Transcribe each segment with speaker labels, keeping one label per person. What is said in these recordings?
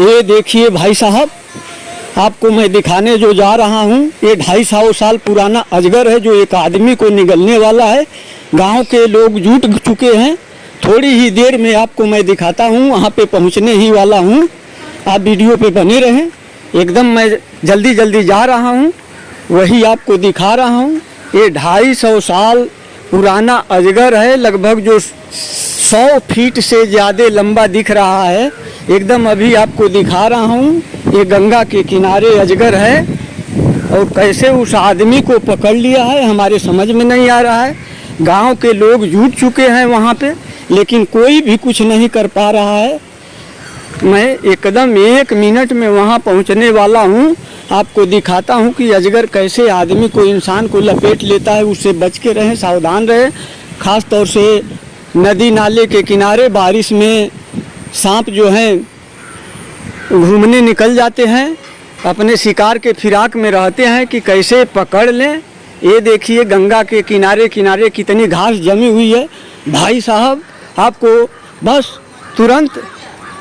Speaker 1: ये देखिए भाई साहब, आपको मैं दिखाने जो जा रहा हूँ ये 250 साल पुराना अजगर है जो एक आदमी को निगलने वाला है। गांव के लोग जुट चुके हैं। थोड़ी ही देर में आपको मैं दिखाता हूँ, वहाँ पे पहुँचने ही वाला हूँ। आप वीडियो पे बने रहें, एकदम मैं जल्दी जल्दी जा रहा हूँ, वही आपको दिखा रहा हूँ। ये 250 साल पुराना अजगर है, लगभग जो 100 फीट से ज़्यादा लंबा दिख रहा है। एकदम अभी आपको दिखा रहा हूँ। ये गंगा के किनारे अजगर है और कैसे उस आदमी को पकड़ लिया है हमारे समझ में नहीं आ रहा है। गांव के लोग जुट चुके हैं वहाँ पे, लेकिन कोई भी कुछ नहीं कर पा रहा है। मैं एकदम 1 मिनट में वहाँ पहुँचने वाला हूँ। आपको दिखाता हूँ कि अजगर कैसे आदमी को, इंसान को लपेट लेता है। उससे बच के रहें, सावधान रहें। ख़ास तौर से नदी नाले के किनारे बारिश में सांप जो हैं घूमने निकल जाते हैं, अपने शिकार के फिराक में रहते हैं कि कैसे पकड़ लें। ये देखिए गंगा के किनारे किनारे कितनी घास जमी हुई है। भाई साहब, आपको बस तुरंत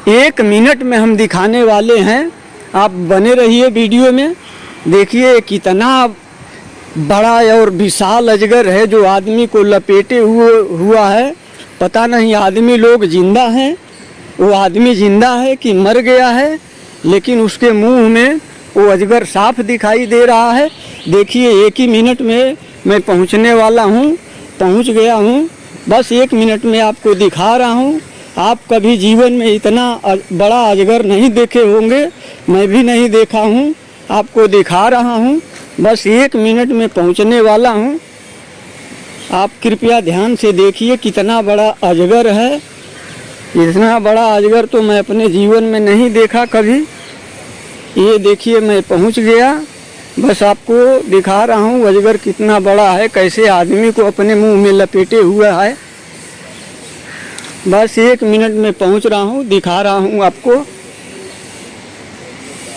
Speaker 1: 1 मिनट में हम दिखाने वाले हैं। आप बने रहिए वीडियो में। देखिए कितना बड़ा और विशाल अजगर है जो आदमी को लपेटे हुआ है। पता नहीं आदमी लोग जिंदा हैं, वो आदमी जिंदा है कि मर गया है, लेकिन उसके मुंह में वो अजगर साफ दिखाई दे रहा है। देखिए 1 ही मिनट में मैं पहुंचने वाला हूं, पहुंच गया हूं। बस 1 मिनट में आपको दिखा रहा हूं। आप कभी जीवन में इतना बड़ा अजगर नहीं देखे होंगे, मैं भी नहीं देखा हूं। आपको दिखा रहा हूं, बस 1 मिनट में पहुंचने वाला हूं। आप कृपया ध्यान से देखिए कितना बड़ा अजगर है। इतना बड़ा अजगर तो मैं अपने जीवन में नहीं देखा कभी। ये देखिए मैं पहुंच गया, बस आपको दिखा रहा हूँ अजगर कितना बड़ा है, कैसे आदमी को अपने मुंह में लपेटे हुआ है। बस 1 मिनट में पहुंच रहा हूँ, दिखा रहा हूँ आपको।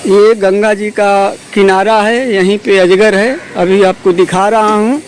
Speaker 1: ये गंगा जी का किनारा है, यहीं पे अजगर है, अभी आपको दिखा रहा हूँ।